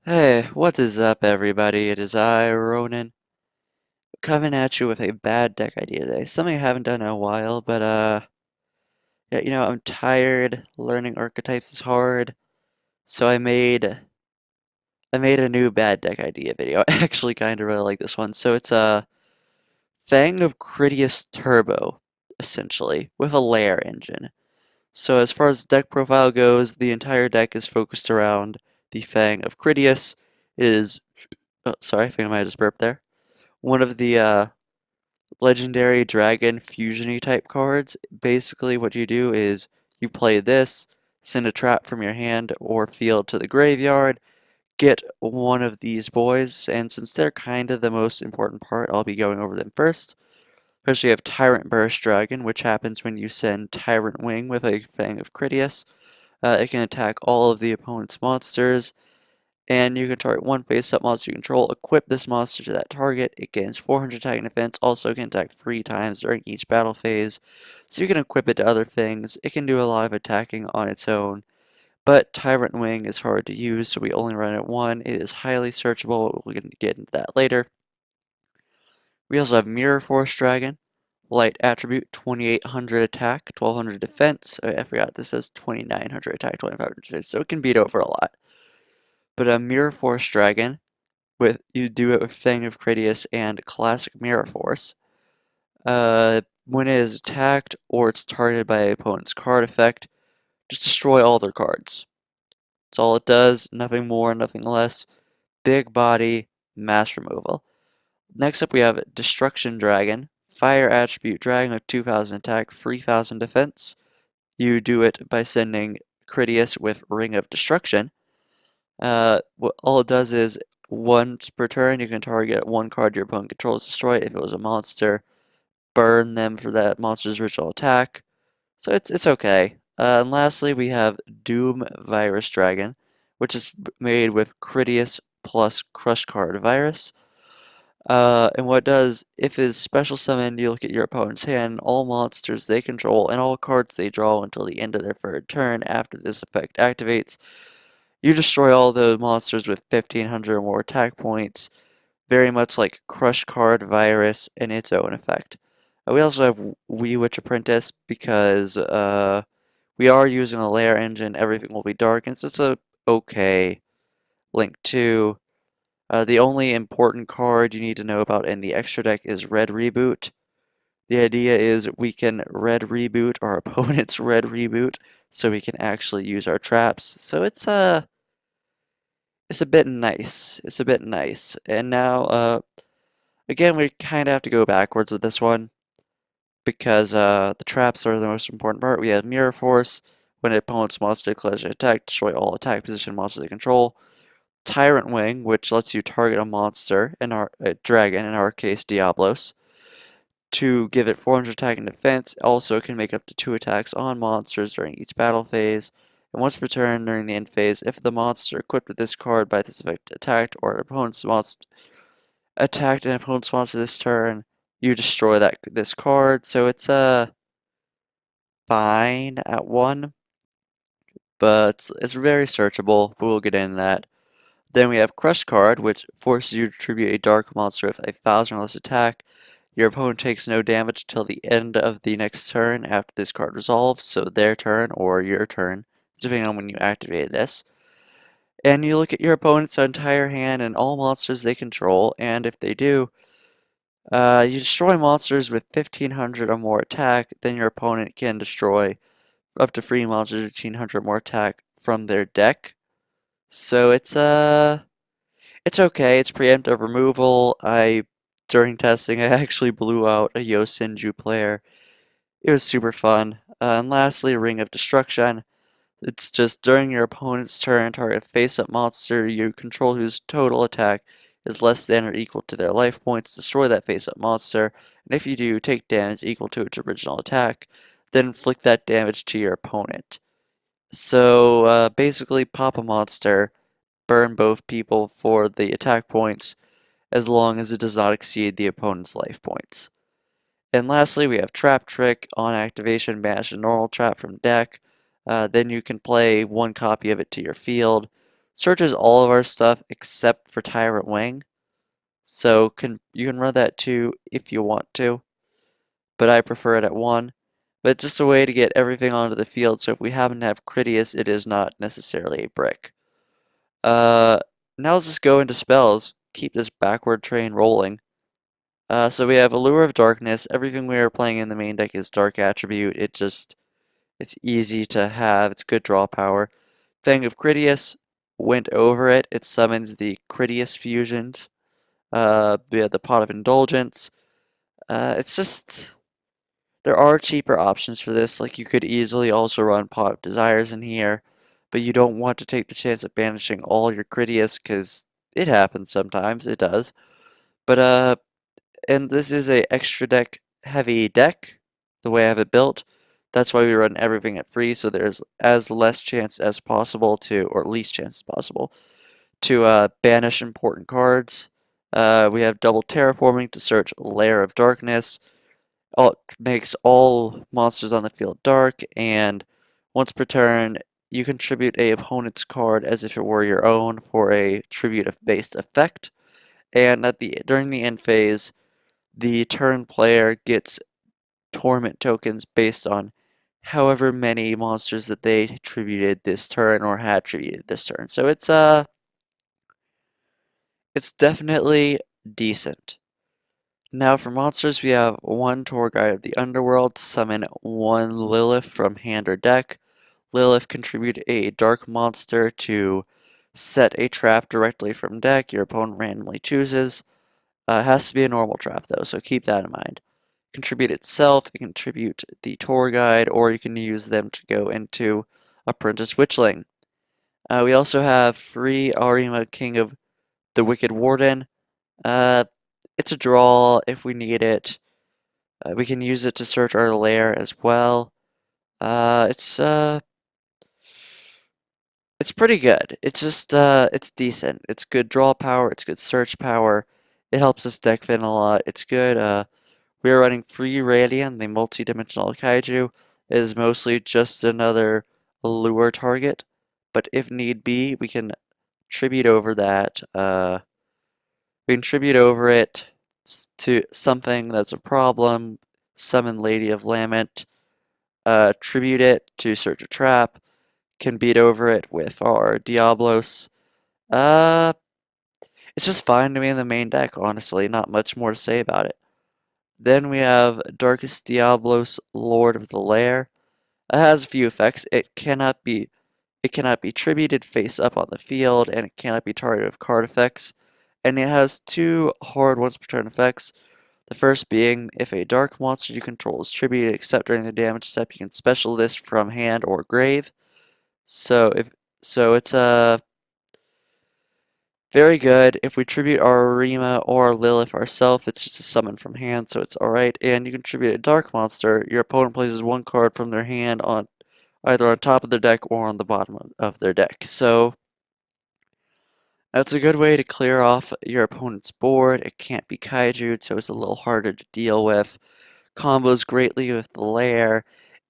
Hey, what is up, everybody? It is I, Ronin, coming at you with a bad deck idea today. Something I haven't done in a while, but yeah, I'm tired. Learning archetypes is hard, so I made a new bad deck idea video. I actually kind of really like this one. So it's a Fang of Critias Turbo, essentially, with a lair engine. So as far as deck profile goes, the entire deck is focused around the Fang of Critias. It is, oh, sorry, I think I might have just burped there. One of the legendary dragon fusiony type cards. Basically, what you do is you play this, send a trap from your hand or field to the graveyard, get one of these boys, and since they're kind of the most important part, I'll be going over them first. First, we have Tyrant Burst Dragon, which happens when you send Tyrant Wing with a Fang of Critias. It can attack all of the opponent's monsters, and you can target one face-up monster you control, equip this monster to that target, it gains 400 attack and defense, also can attack 3 times during each battle phase, so you can equip it to other things. It can do a lot of attacking on its own, but Tyrant Wing is hard to use, so we only run it one. It is highly searchable, we can get into that later. We also have Mirror Force Dragon, light attribute, 2800 attack, 1200 defense. I forgot this says 2900 attack, 2500 defense, so it can beat over a lot. But a Mirror Force Dragon, you do it with Fang of Critias and Classic Mirror Force. When it is attacked or it's targeted by an opponent's card effect, just destroy all their cards. That's all it does, nothing more, nothing less. Big body, mass removal. Next up we have Destruction Dragon. Fire attribute dragon with 2000 attack, 3000 defense. You do it by sending Critias with Ring of Destruction. All it does is once per turn you can target one card your opponent controls, destroy it. If it was a monster, burn them for that monster's original attack. So it's okay. And lastly, we have Doom Virus Dragon, which is made with Critias plus Crush Card Virus. And what it does, if it is special summoned, you look at your opponent's hand, all monsters they control, and all cards they draw until the end of their third turn after this effect activates. You destroy all the monsters with 1500 or more attack points, very much like Crush Card Virus and its own effect. We also have Wee Witch Apprentice because we are using a lair engine, everything will be dark, and it's a okay Link 2. The only important card you need to know about in the extra deck is Red Reboot. The idea is we can Red Reboot our opponent's Red Reboot, so we can actually use our traps. So it's a bit nice. It's a bit nice. And now, again, we kind of have to go backwards with this one because the traps are the most important part. We have Mirror Force. When an opponent's monster declares an attack, destroy all attack position monsters they control. Tyrant Wing, which lets you target a monster, a dragon, in our case Diablos, to give it 400 attack and defense. Also can make up to 2 attacks on monsters during each battle phase. And once per turn during the end phase, if the monster equipped with this card by this effect attacked or an opponent's monster attacked an opponent's monster this turn, you destroy this card. So it's fine at 1, but it's very searchable. But we'll get into that. Then we have Crush Card, which forces you to tribute a dark monster with 1000 or less attack. Your opponent takes no damage till the end of the next turn after this card resolves, so their turn or your turn, depending on when you activate this. And you look at your opponent's entire hand and all monsters they control, and if they do, you destroy monsters with 1500 or more attack, then your opponent can destroy up to 3 monsters with 1500 or more attack from their deck. So it's okay, it's preemptive removal. During testing, I actually blew out a Yosinju player. It was super fun. And lastly, Ring of Destruction. It's just during your opponent's turn, target a face-up monster you control whose total attack is less than or equal to their life points. Destroy that face-up monster, and if you do, take damage equal to its original attack. Then inflict that damage to your opponent. So basically, pop a monster, burn both people for the attack points, as long as it does not exceed the opponent's life points. And lastly, we have Trap Trick. On activation, banish a normal trap from deck. Then you can play one copy of it to your field. searches all of our stuff except for Tyrant Wing. So you can run that too if you want to, but I prefer it at 1. But just a way to get everything onto the field, so if we happen to have Critias, it is not necessarily a brick. Uh, Now let's just go into spells. Keep this backward train rolling. So we have Allure of Darkness. Everything we are playing in the main deck is Dark Attribute. It's easy to have. It's good draw power. Fang of Critias went over it. It summons the Critias fusions. We have the Pot of Indulgence. It's just there are cheaper options for this. Like you could easily also run Pot of Desires in here, but you don't want to take the chance of banishing all your Critias because it happens sometimes. It does. But and this is a extra deck heavy deck, the way I have it built. That's why we run everything at free, so there's as less chance as possible to, or least chance as possible, to banish important cards. We have double terraforming to search Lair of Darkness. It makes all monsters on the field dark, and once per turn, you contribute a opponent's card as if it were your own for a tribute-based effect. And during the end phase, the turn player gets torment tokens based on however many monsters that they tributed this turn or had tributed this turn. So it's definitely decent. Now for monsters, we have 1 Tour Guide of the Underworld to summon 1 Lilith from hand or deck. Lilith contribute a dark monster to set a trap directly from deck your opponent randomly chooses. It has to be a normal trap though, so keep that in mind. Contribute itself, it can contribute the tour guide, or you can use them to go into Apprentice Witchling. We also have free Arima, King of the Wicked Warden. Uh, it's a draw if we need it. We can use it to search our lair as well. Uh, it's uh, it's pretty good. It's decent. It's good draw power. It's good search power. It helps us deck fin a lot. It's good. We are running free Radiant, the multi-dimensional kaiju. It is mostly just another lure target, but if need be, we can tribute over that. We can tribute over it to something that's a problem, summon Lady of Lament, tribute it to search a trap, can beat over it with our Diablos. Uh, it's just fine to me in the main deck, honestly, not much more to say about it. Then we have Darkest Diablos, Lord of the Lair. It has a few effects. It cannot be tributed face up on the field, and it cannot be targeted with card effects. And it has 2 hard once per turn effects. The first being if a dark monster you control is tributed except during the damage step, you can special this from hand or grave. So it's very good. If we tribute our Rima or our Lilith ourselves, it's just a summon from hand, so it's alright. And you can tribute a dark monster. Your opponent places 1 card from their hand on either on top of their deck or on the bottom of their deck. So that's a good way to clear off your opponent's board. It can't be kaiju'd, so it's a little harder to deal with. Combos greatly with the lair,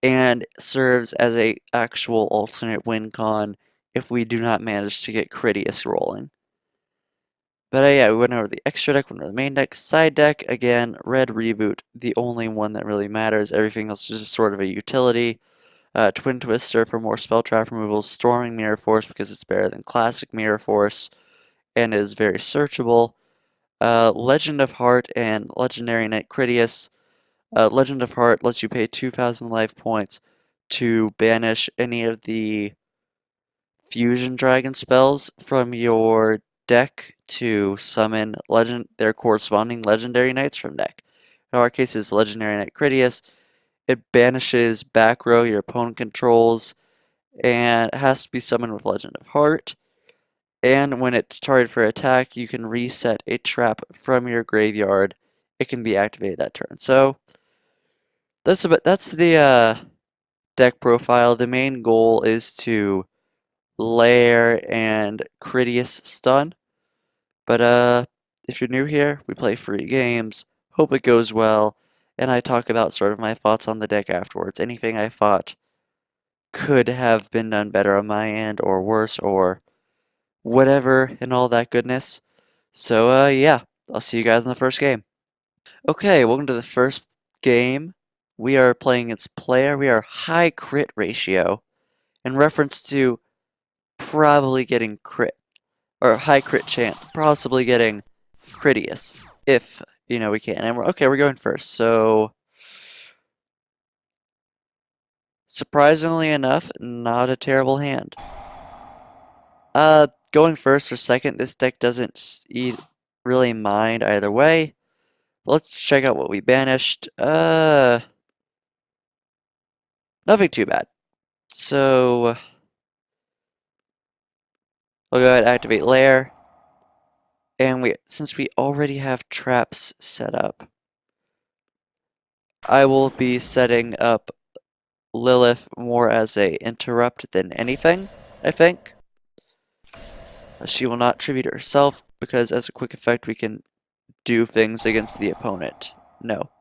and serves as a actual alternate win con if we do not manage to get Critias rolling. But yeah, we went over the extra deck, went over the main deck, side deck, again, red reboot, the only one that really matters. Everything else is just sort of a utility. Twin Twister for more spell trap removal, Storming Mirror Force because it's better than Classic Mirror Force and is very searchable. Legend of Heart and Legendary Knight Critias. Legend of Heart lets you pay 2,000 life points to banish any of the Fusion Dragon spells from your deck to summon their corresponding Legendary Knights from deck. In our case, it's Legendary Knight Critias. It banishes back row your opponent controls, and it has to be summoned with Legend of Heart. And when it's targeted for attack, you can reset a trap from your graveyard. It can be activated that turn. So that's the deck profile. The main goal is to lair and Critias stun. But if you're new here, we play free games. Hope it goes well, and I talk about sort of my thoughts on the deck afterwards. Anything I thought could have been done better on my end, or worse, or whatever and all that goodness. So, yeah, I'll see you guys in the first game. Okay, welcome to the first game. We are playing against player. We are high crit ratio in reference to probably getting crit, or high crit chance, possibly getting critias, if, we can. And we're going first. So, surprisingly enough, not a terrible hand. Going first or second, this deck doesn't really mind either way. Let's check out what we banished. Nothing too bad. So, we'll go ahead and activate lair. And since we already have traps set up, I will be setting up Lilith more as a interrupt than anything, I think. She will not tribute herself because as a quick effect we can do things against the opponent. No.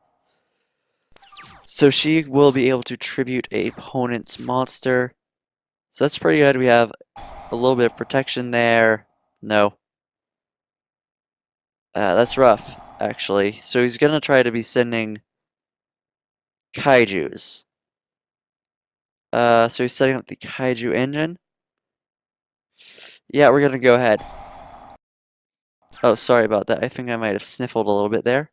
So she will be able to tribute a opponent's monster. So that's pretty good. We have a little bit of protection there. No. That's rough, actually. So he's gonna try to be sending kaijus. So he's setting up the kaiju engine. Yeah, we're gonna go ahead. Oh, sorry about that. I think I might have sniffled a little bit there.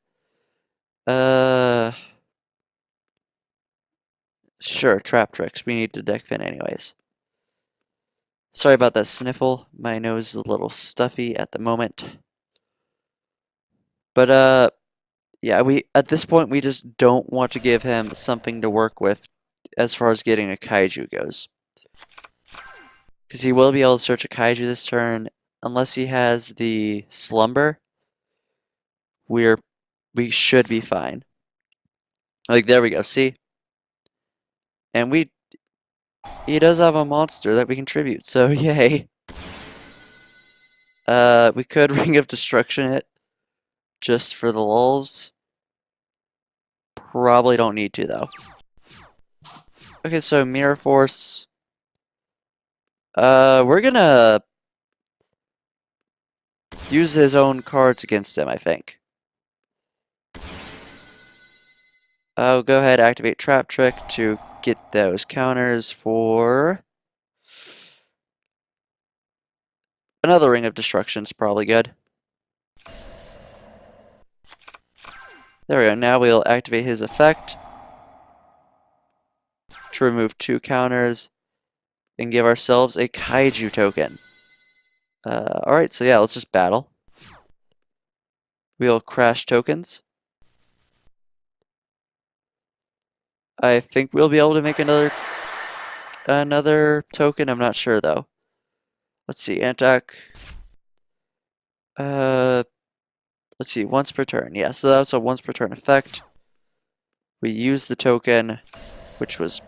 Sure, trap tricks. We need to deck fin anyways. Sorry about that sniffle. My nose is a little stuffy at the moment. But, yeah, at this point we just don't want to give him something to work with as far as getting a kaiju goes. Because he will be able to search a kaiju this turn, unless he has the slumber. We should be fine. Like, there we go, see? And he does have a monster that we can tribute, so yay. We could Ring of Destruction it, just for the lulz. Probably don't need to, though. Okay, so Mirror Force. We're gonna use his own cards against him, I think. I'll go ahead and activate Trap Trick to get those counters for another Ring of Destruction is probably good. There we go. Now we'll activate his effect to remove 2 counters and give ourselves a Kaiju token. Alright, so yeah, let's just battle. We'll crash tokens. I think we'll be able to make another token. I'm not sure though. Let's see, attack. Let's see, once per turn. Yeah, so that's a once per turn effect. We use the token, which was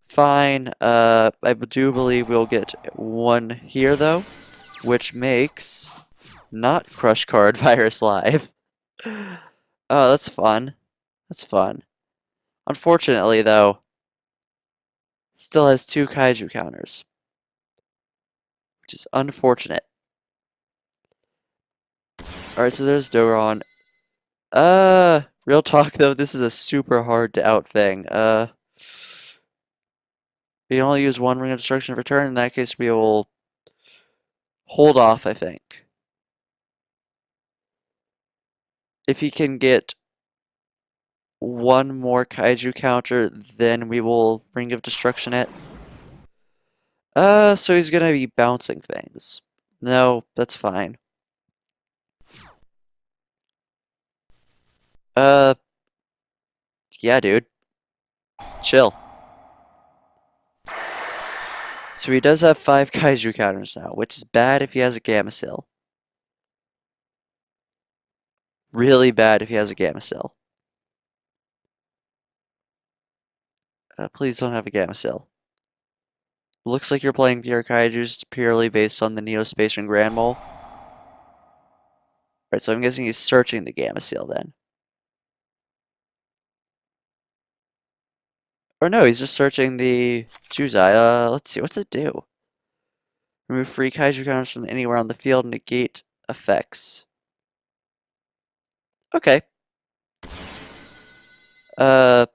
fine. I do believe we'll get 1 here though, which makes not Crush Card Virus Live. Oh, that's fun. That's fun. Unfortunately though, still has 2 kaiju counters, which is unfortunate. Alright, so there's Doron. Real talk though, this is a super hard to out thing. We can only use 1 Ring of Destruction per turn. In that case, we will hold off, I think. If he can get 1 more kaiju counter, then we will Ring of Destruction it. So he's gonna be bouncing things. No, that's fine. Yeah, dude. Chill. So he does have 5 kaiju counters now, which is bad if he has a Gamecill. Really bad if he has a Gamecill. Please don't have a Gamecill. Looks like you're playing pure kaijus purely based on the Neospace and Grand Mole. Right, so I'm guessing he's searching the Gamecill then. Or no, he's just searching the Juzai. Let's see, what's it do? Remove free kaiju counters from anywhere on the field, negate effects. Okay. Let's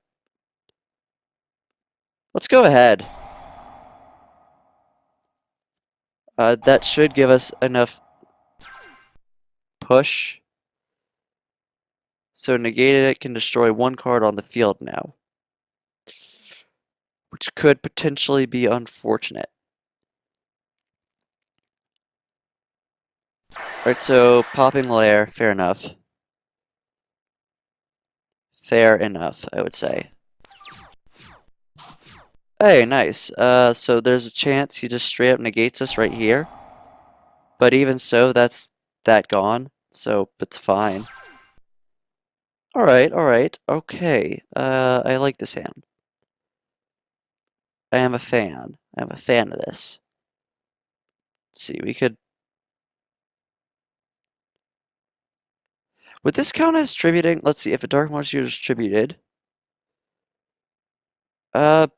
go ahead. That should give us enough push. So negated it can destroy one card on the field now. Which could potentially be unfortunate. Alright, so popping lair, fair enough. Fair enough, I would say. Hey, nice. So there's a chance he just straight up negates us right here. But even so, that's that gone. So it's fine. Alright, okay. I like this hand. I am a fan. I'm a fan of this. Let's see, we could... Would this count as tributing? Let's see, if a dark monster is tributed. Yeah,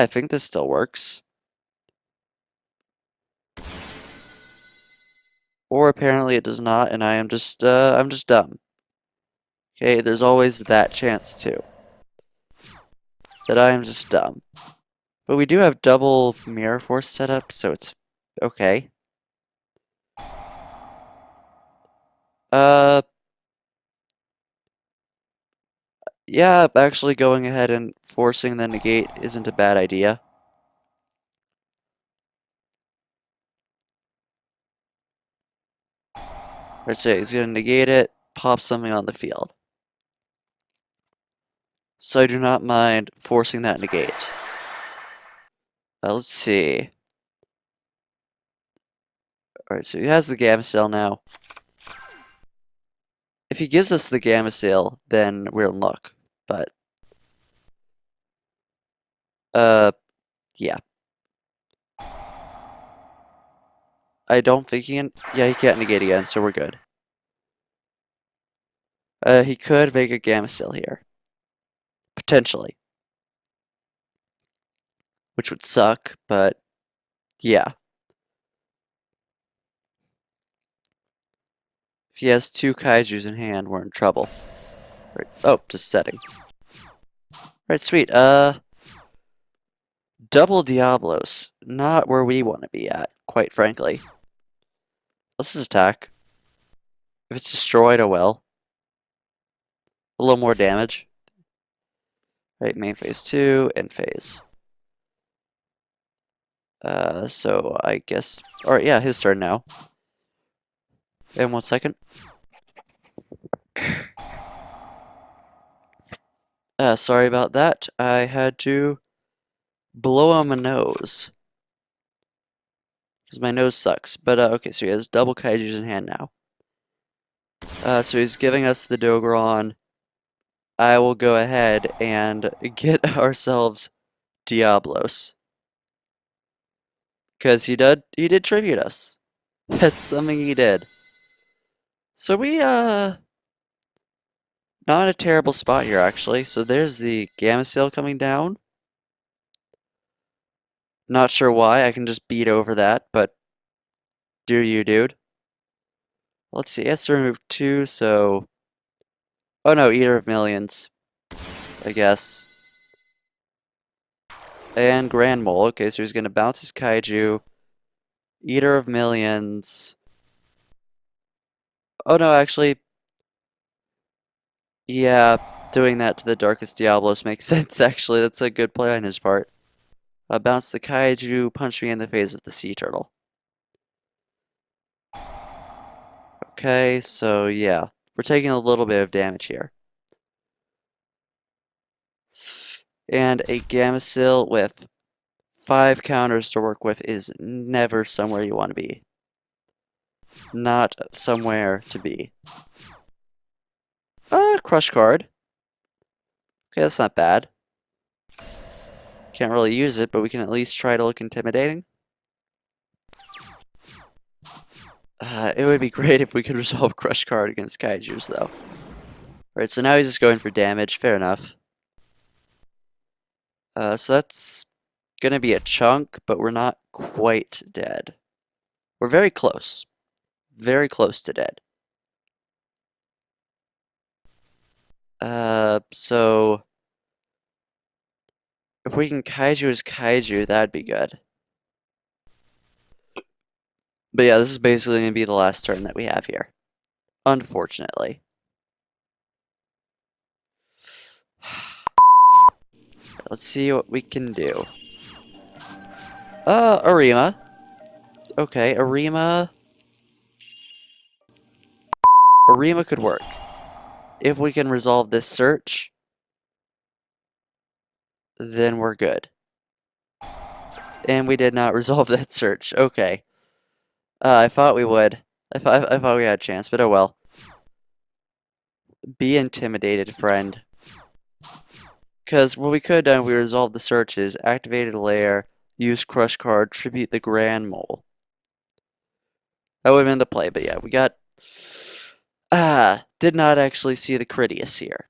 I think this still works. Or apparently it does not, and I'm just dumb. Okay, there's always that chance too. That I am just dumb. But we do have double mirror force set up, so it's okay. Yeah, actually going ahead and forcing the negate isn't a bad idea. Let's say he's gonna negate it, pop something on the field. So I do not mind forcing that negate. Let's see. Alright, so he has the Gamma Cell now. If he gives us the Gamma Cell, then we're in luck. But, yeah. I don't think he can... Yeah, he can't negate again, so we're good. He could make a Gamma Cell here. Potentially. Which would suck, but yeah. If he has two kaijus in hand, we're in trouble. Right. Oh, just setting. Right, sweet. Double Diablos. Not where we want to be at, quite frankly. Let's just attack. If it's destroyed, oh well. A little more damage. Right, main phase 2, end phase. So I guess... Alright, yeah, his turn now. In 1 second. Sorry about that. I had to blow him a nose. Because my nose sucks. But, okay, so he has double kaijus in hand now. So he's giving us the Dogron. I will go ahead and get ourselves Diablos. Because he did tribute us. That's something he did. So we, not a terrible spot here, actually. So there's the Gamma Sail coming down. Not sure why, I can just beat over that, but do you, dude? Let's see, he has to remove 2, so... Oh no, Eater of Millions, I guess. And Grand Mole, okay, so he's gonna bounce his Kaiju. Eater of Millions. Oh no, actually... Yeah, doing that to the Darkest Diablos makes sense, actually. That's a good play on his part. Bounce the Kaiju, punch me in the face with the Sea Turtle. Okay, so yeah. We're taking a little bit of damage here. And a Gamma with 5 counters to work with is never somewhere you want to be. Not somewhere to be. Crush card. Okay, that's not bad. Can't really use it, but we can at least try to look intimidating. It would be great if we could resolve Crush card against Kaijus, though. Alright, so now he's just going for damage. Fair enough. So that's gonna be a chunk, but we're not quite dead. We're very close. Very close to dead. So if we can kaiju as kaiju, that'd be good. But yeah, this is basically going to be the last turn that we have here. Unfortunately. Let's see what we can do. Arima. Okay, Arima. Arima could work. If we can resolve this search, then we're good. And we did not resolve that search. Okay. I thought we would. I thought we had a chance, but oh well. Be intimidated, friend. Because what we could have done, we resolved the searches, activated a lair, used crush card, tribute the grand mole. That would have been the play, but yeah, we got... did not actually see the critias here.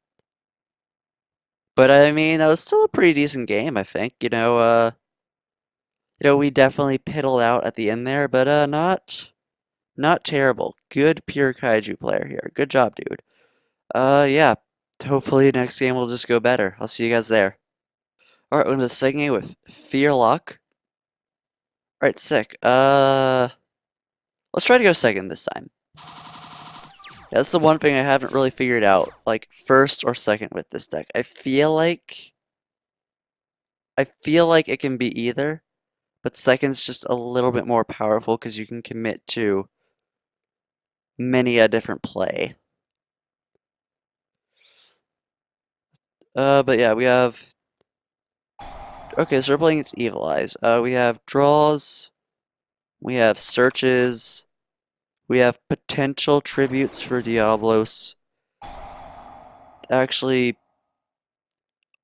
But I mean, that was still a pretty decent game, I think. We definitely piddled out at the end there, but not terrible. Good pure kaiju player here. Good job, dude. Yeah. Hopefully next game will just go better. I'll see you guys there. Alright, we're in the second game with Fearlock. Alright, sick. Let's try to go second this time. Yeah, that's the one thing I haven't really figured out, like first or second with this deck. I feel like it can be either, but second's just a little bit more powerful because you can commit to many a different play. But yeah, we have... Okay, so we're playing against Evil Eyes. We have draws, we have searches, we have potential tributes for Diablos. Actually,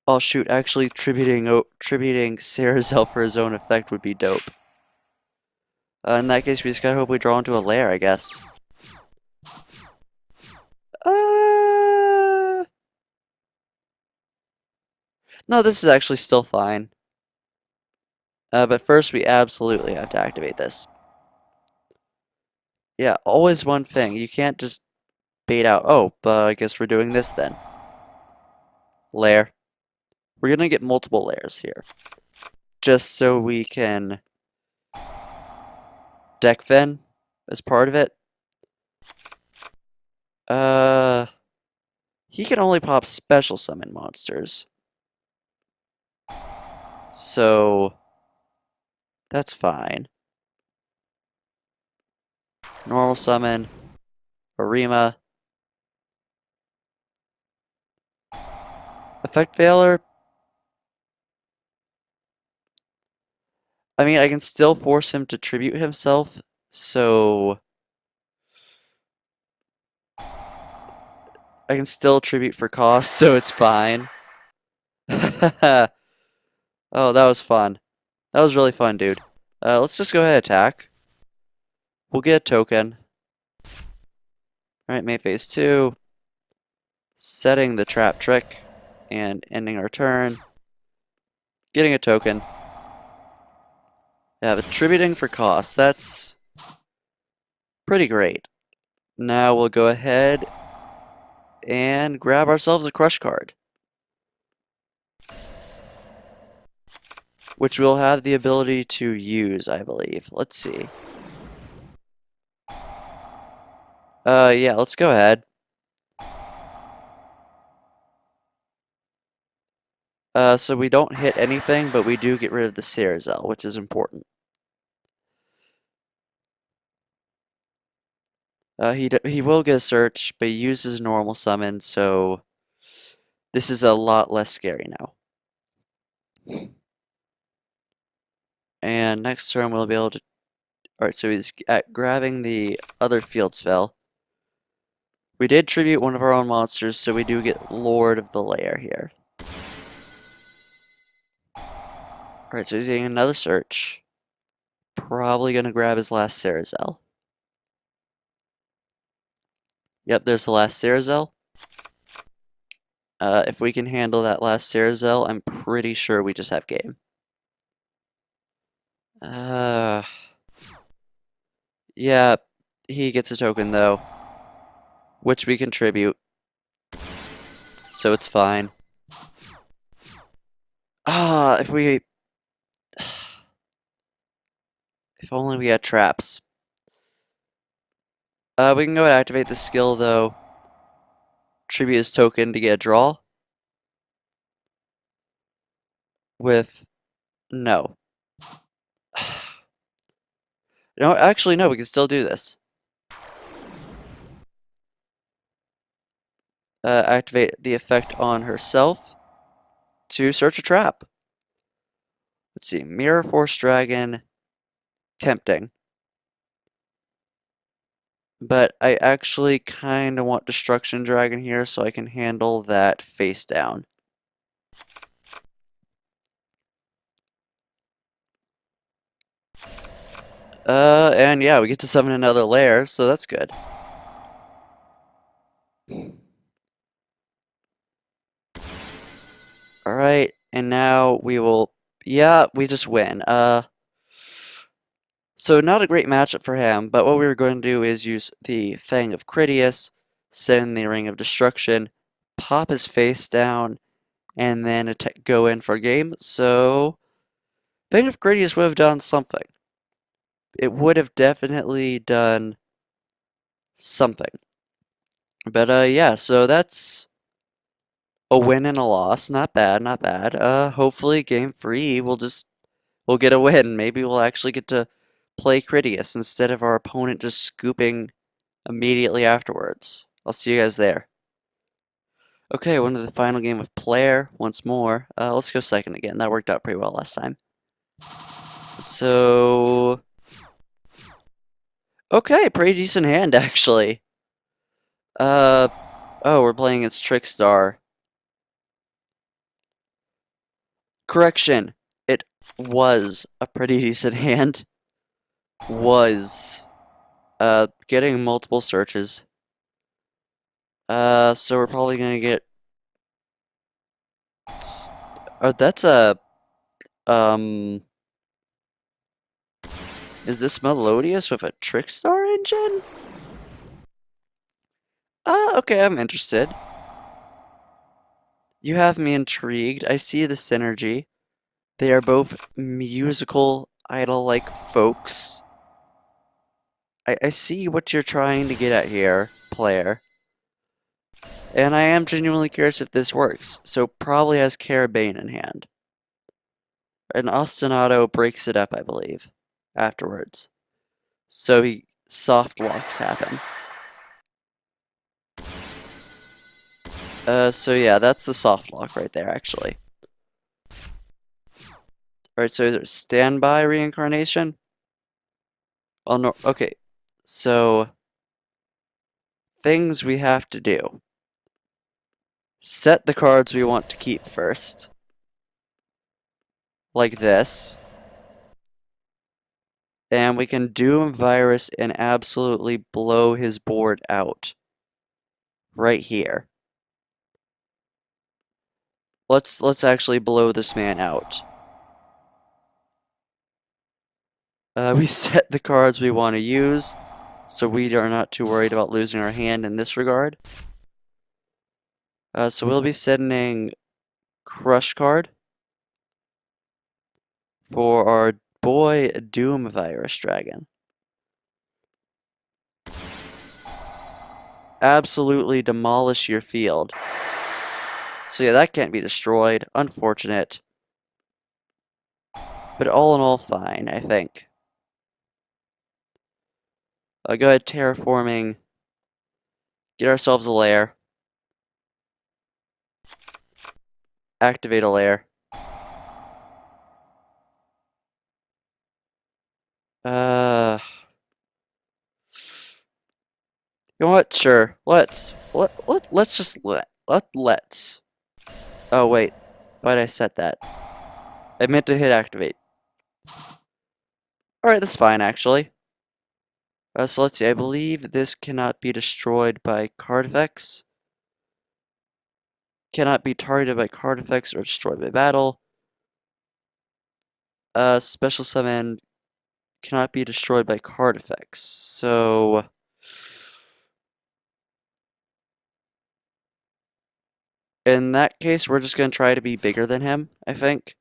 oh shoot, actually tributing Sarazel for his own effect would be dope. In that case, we just gotta hope we draw into a lair, I guess. No, this is actually still fine. But first, we absolutely have to activate this. Yeah, always one thing. You can't just bait out, oh, but I guess we're doing this then. Lair. We're gonna get multiple layers here. Just so we can deck Fen as part of it. He can only pop special summon monsters. So that's fine. Normal summon, Arima. Effect Veiler. I mean, I can still force him to tribute himself, so I can still tribute for cost, so it's fine. Oh, that was fun. That was really fun, dude. Let's just go ahead and attack. We'll get a token. Alright, mate phase 2. Setting the trap trick and ending our turn. Getting a token. Yeah, but tributing for cost, that's pretty great. Now we'll go ahead and grab ourselves a crush card, which we'll have the ability to use, I believe. Let's see. Yeah, let's go ahead. So we don't hit anything, but we do get rid of the Sarazel, which is important. He will get a search, but he uses normal summon, so this is a lot less scary now. And next turn we'll be able to... Alright, so he's grabbing the other field spell. We did tribute one of our own monsters, so we do get Lord of the Lair here. Alright, so he's getting another search. Probably gonna grab his last Sarazel. Yep, there's the last Sarazel. If we can handle that last Sarazel, I'm pretty sure we just have game. Yeah, he gets a token though, which we contribute, so it's fine. Ah, if only we had traps. We can go and activate the skill though. Tribute his token to get a draw. With no. No, actually no, we can still do this. Activate the effect on herself to search a trap. Let's see, Mirror Force Dragon, tempting. But I actually kind of want Destruction Dragon here so I can handle that face down. And yeah, we get to summon another lair, so that's good. Alright, and now we will... Yeah, we just win. So not a great matchup for him, but what we were going to do is use the Fang of Critias, set in the Ring of Destruction, pop his face down, and then go in for game. So, Fang of Critias would have done something. It would have definitely done something. But yeah, so that's a win and a loss. Not bad, not bad. Hopefully game 3 we'll get a win. Maybe we'll actually get to play Critias instead of our opponent just scooping immediately afterwards. I'll see you guys there. Okay, we're into the final game of player once more. Let's go second again. That worked out pretty well last time. So, okay, pretty decent hand actually. Oh, we're playing against Trickstar. Correction, it was a pretty decent hand. Was. Getting multiple searches. So we're probably gonna get... Oh, that's a... Um... Is this Melodious with a Trickstar engine? Okay, I'm interested. You have me intrigued. I see the synergy. They are both musical, idol-like folks. I see what you're trying to get at here, player. And I am genuinely curious if this works. So probably has Carabane in hand. And Ostinato breaks it up, I believe, afterwards. So he soft locks happen. So yeah, that's the soft lock right there, actually. Alright, so is there standby reincarnation? Oh no, okay. So, things we have to do. Set the cards we want to keep first. Like this. And we can Doom Virus and absolutely blow his board out. Right here. Let's actually blow this man out. We set the cards we want to use, so we are not too worried about losing our hand in this regard. So we'll be sending Crush card for our boy Doom Virus Dragon. Absolutely demolish your field. So yeah, that can't be destroyed. Unfortunate. But all in all, fine, I think. Go ahead, terraforming. Get ourselves a lair. Activate a lair. You know what? Sure. Let's just let's. Oh wait, why'd I set that? I meant to hit activate. All right, that's fine actually. So let's see. I believe this cannot be destroyed by card effects. Cannot be targeted by card effects or destroyed by battle. Special summon cannot be destroyed by card effects. So, in that case, we're just going to try to be bigger than him, I think.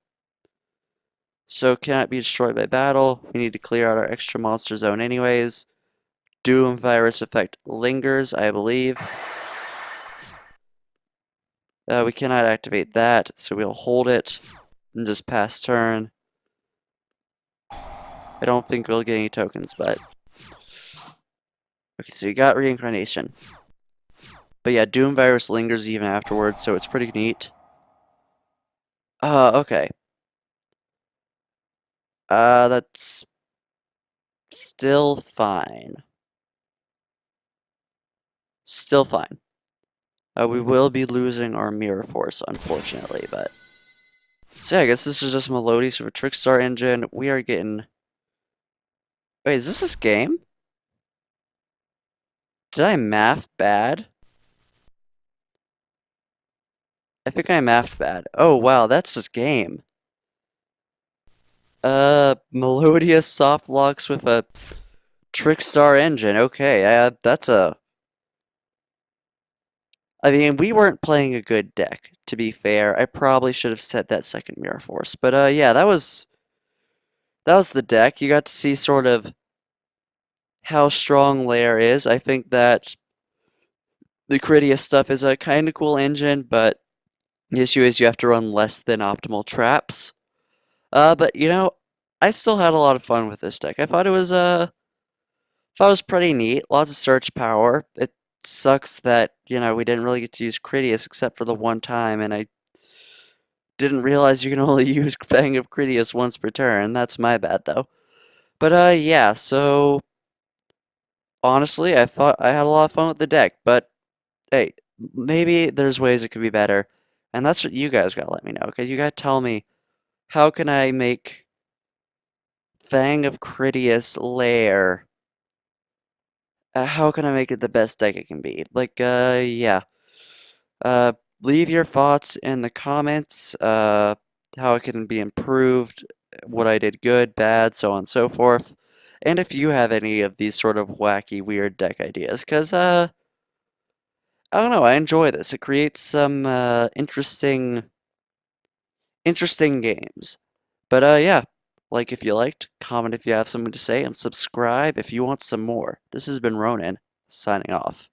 So, cannot be destroyed by battle. We need to clear out our extra monster zone anyways. Doom virus effect lingers, I believe. We cannot activate that, so we'll hold it and just pass turn. I don't think we'll get any tokens, but... Okay, so you got reincarnation. But yeah, Doom virus lingers even afterwards, so it's pretty neat. Okay. That's still fine. Still fine. We will be losing our mirror force, unfortunately, but... So yeah, I guess this is just Melodies for Trickstar Engine. We are getting... Wait, is this game? Did I math bad? I think I mathed bad. Oh wow, that's this game. Melodious soft locks with a Trickstar engine. Okay, that's a... I mean, we weren't playing a good deck, to be fair. I probably should have set that second Mirror Force. But yeah, that was the deck. You got to see sort of how strong Lair is. I think that the critias stuff is a kind of cool engine, but the issue is you have to run less than optimal traps. But you know, I still had a lot of fun with this deck. I thought it was pretty neat. Lots of search power. It sucks that, you know, we didn't really get to use critias except for the one time, and I didn't realize you can only use Fang of critias once per turn. That's my bad though. But yeah, so honestly, I thought I had a lot of fun with the deck, but hey, maybe there's ways it could be better. And that's what you guys gotta let me know, because you gotta tell me, how can I make Fang of Critias Lair? How can I make it the best deck it can be? Like, yeah. Uh, leave your thoughts in the comments, how it can be improved, what I did good, bad, so on and so forth. And if you have any of these sort of wacky, weird deck ideas, because, I don't know, I enjoy this. It creates some, interesting games. But, yeah. Like if you liked, comment if you have something to say, and subscribe if you want some more. This has been Ronin, signing off.